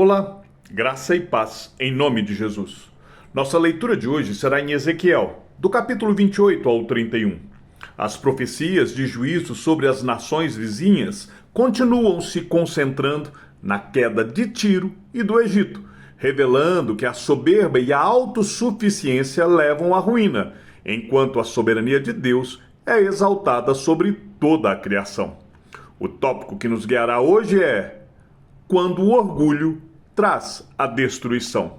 Olá, graça e paz em nome de Jesus. Nossa leitura de hoje será em Ezequiel, do capítulo 28 ao 31. As profecias de juízo sobre as nações vizinhas continuam se concentrando na queda de Tiro e do Egito, revelando que a soberba e a autossuficiência levam à ruína, enquanto a soberania de Deus é exaltada sobre toda a criação. O tópico que nos guiará hoje é: quando o orgulho traz a destruição.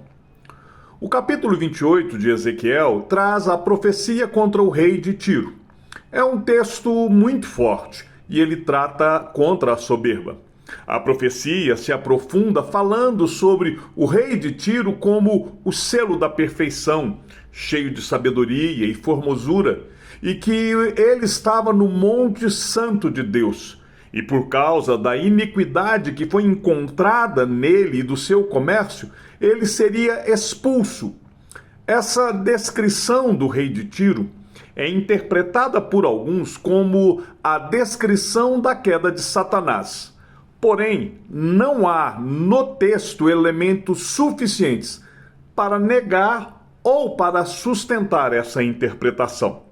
O capítulo 28 de Ezequiel traz a profecia contra o rei de Tiro. É um texto muito forte e ele trata contra a soberba. A profecia se aprofunda falando sobre o rei de Tiro como o selo da perfeição, cheio de sabedoria e formosura, e que ele estava no Monte Santo de Deus. E por causa da iniquidade que foi encontrada nele e do seu comércio, ele seria expulso. Essa descrição do rei de Tiro é interpretada por alguns como a descrição da queda de Satanás. Porém, não há no texto elementos suficientes para negar ou para sustentar essa interpretação.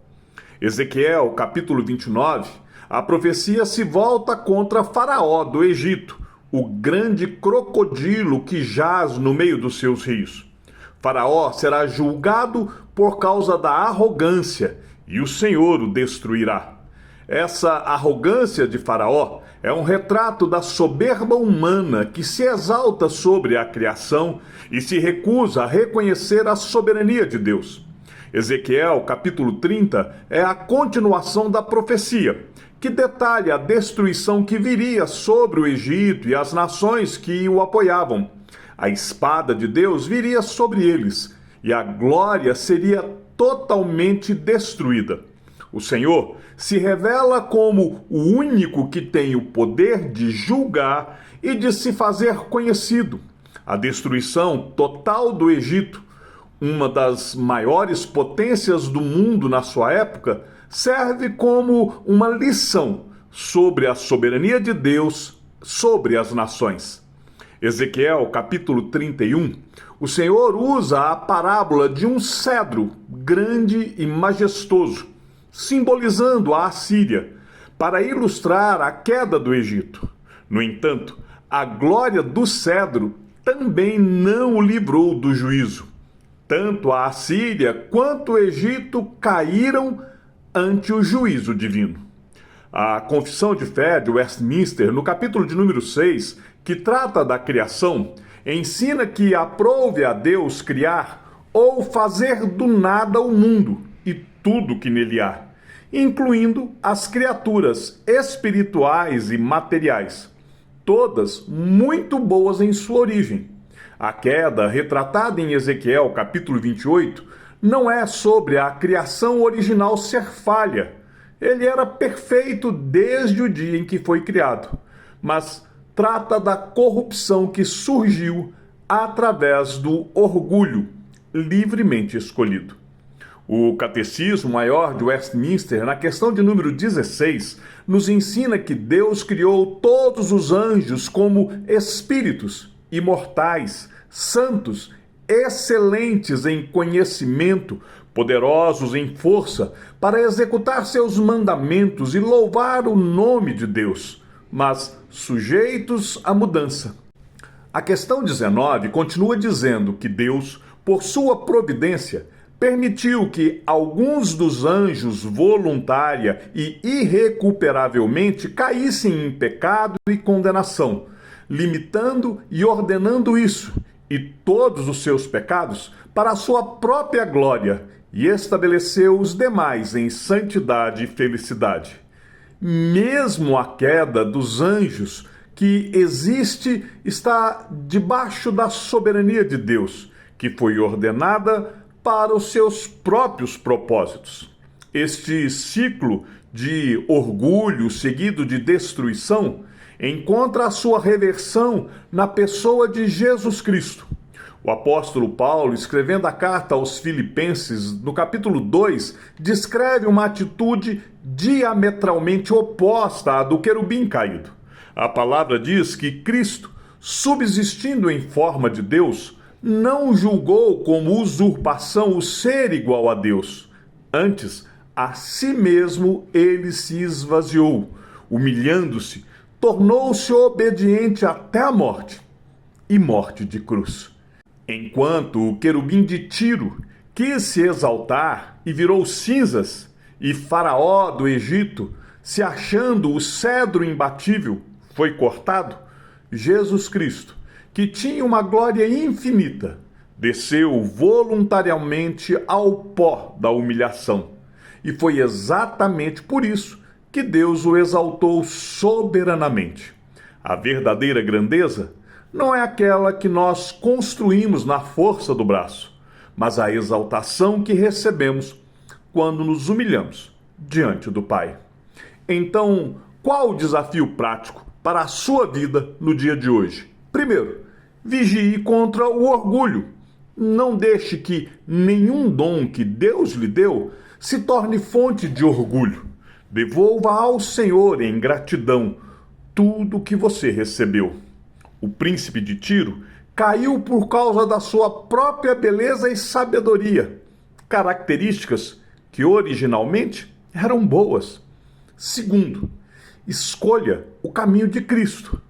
Ezequiel, capítulo 29, a profecia se volta contra Faraó do Egito, o grande crocodilo que jaz no meio dos seus rios. Faraó será julgado por causa da arrogância e o Senhor o destruirá. Essa arrogância de Faraó é um retrato da soberba humana que se exalta sobre a criação e se recusa a reconhecer a soberania de Deus. Ezequiel, capítulo 30, é a continuação da profecia, que detalha a destruição que viria sobre o Egito e as nações que o apoiavam. A espada de Deus viria sobre eles, e a glória seria totalmente destruída. O Senhor se revela como o único que tem o poder de julgar e de se fazer conhecido. A destruição total do Egito, uma das maiores potências do mundo na sua época, serve como uma lição sobre a soberania de Deus sobre as nações. Ezequiel, capítulo 31, o Senhor usa a parábola de um cedro grande e majestoso, simbolizando a Assíria, para ilustrar a queda do Egito. No entanto, a glória do cedro também não o livrou do juízo. Tanto a Assíria quanto o Egito caíram ante o juízo divino. A Confissão de Fé de Westminster, no capítulo de número 6, que trata da criação, ensina que aprouve a Deus criar ou fazer do nada o mundo e tudo que nele há, incluindo as criaturas espirituais e materiais, todas muito boas em sua origem. A queda, retratada em Ezequiel, capítulo 28, não é sobre a criação original ser falha. Ele era perfeito desde o dia em que foi criado, mas trata da corrupção que surgiu através do orgulho livremente escolhido. O Catecismo Maior de Westminster, na questão de número 16, nos ensina que Deus criou todos os anjos como espíritos imortais, santos, excelentes em conhecimento, poderosos em força, para executar seus mandamentos e louvar o nome de Deus, mas sujeitos à mudança. A questão 19 continua dizendo que Deus, por sua providência, permitiu que alguns dos anjos voluntária e irrecuperavelmente caíssem em pecado e condenação, limitando e ordenando isso e todos os seus pecados para a sua própria glória, e estabeleceu os demais em santidade e felicidade. Mesmo a queda dos anjos que existe está debaixo da soberania de Deus, que foi ordenada para os seus próprios propósitos. Este ciclo de orgulho seguido de destruição encontra a sua reversão na pessoa de Jesus Cristo. O apóstolo Paulo, escrevendo a carta aos Filipenses, no capítulo 2, descreve uma atitude diametralmente oposta à do querubim caído. A palavra diz que Cristo subsistindo em forma de Deus, não julgou como usurpação o ser igual a Deus. Antes, a si mesmo ele se esvaziou, humilhando-se, tornou-se obediente até a morte, e morte de cruz. Enquanto o querubim de Tiro quis se exaltar e virou cinzas, e Faraó do Egito, se achando o cedro imbatível, foi cortado, Jesus Cristo, que tinha uma glória infinita, desceu voluntariamente ao pó da humilhação. E foi exatamente por isso que Deus o exaltou soberanamente. A verdadeira grandeza não é aquela que nós construímos na força do braço, mas a exaltação que recebemos quando nos humilhamos diante do Pai. Então, qual o desafio prático para a sua vida no dia de hoje? Primeiro, vigie contra o orgulho. Não deixe que nenhum dom que Deus lhe deu se torne fonte de orgulho. Devolva ao Senhor em gratidão tudo o que você recebeu. O príncipe de Tiro caiu por causa da sua própria beleza e sabedoria, características que originalmente eram boas. Segundo, escolha o caminho de Cristo.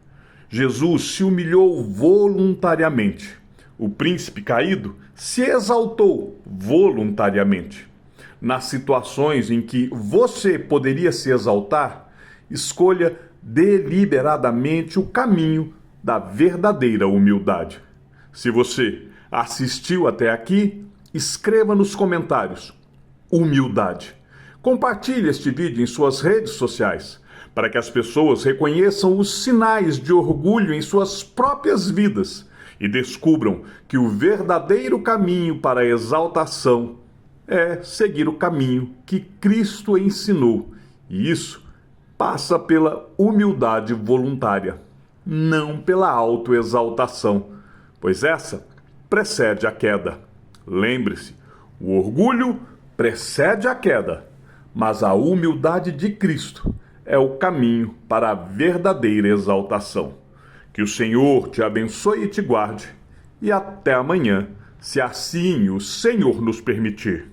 Jesus se humilhou voluntariamente. O príncipe caído se exaltou voluntariamente. Nas situações em que você poderia se exaltar, escolha deliberadamente o caminho da verdadeira humildade. Se você assistiu até aqui, escreva nos comentários humildade. Compartilhe este vídeo em suas redes sociais para que as pessoas reconheçam os sinais de orgulho em suas próprias vidas e descubram que o verdadeiro caminho para a exaltação é seguir o caminho que Cristo ensinou. E isso passa pela humildade voluntária, não pela autoexaltação, pois essa precede a queda. Lembre-se, o orgulho precede a queda, mas a humildade de Cristo é o caminho para a verdadeira exaltação. Que o Senhor te abençoe e te guarde, e até amanhã, se assim o Senhor nos permitir.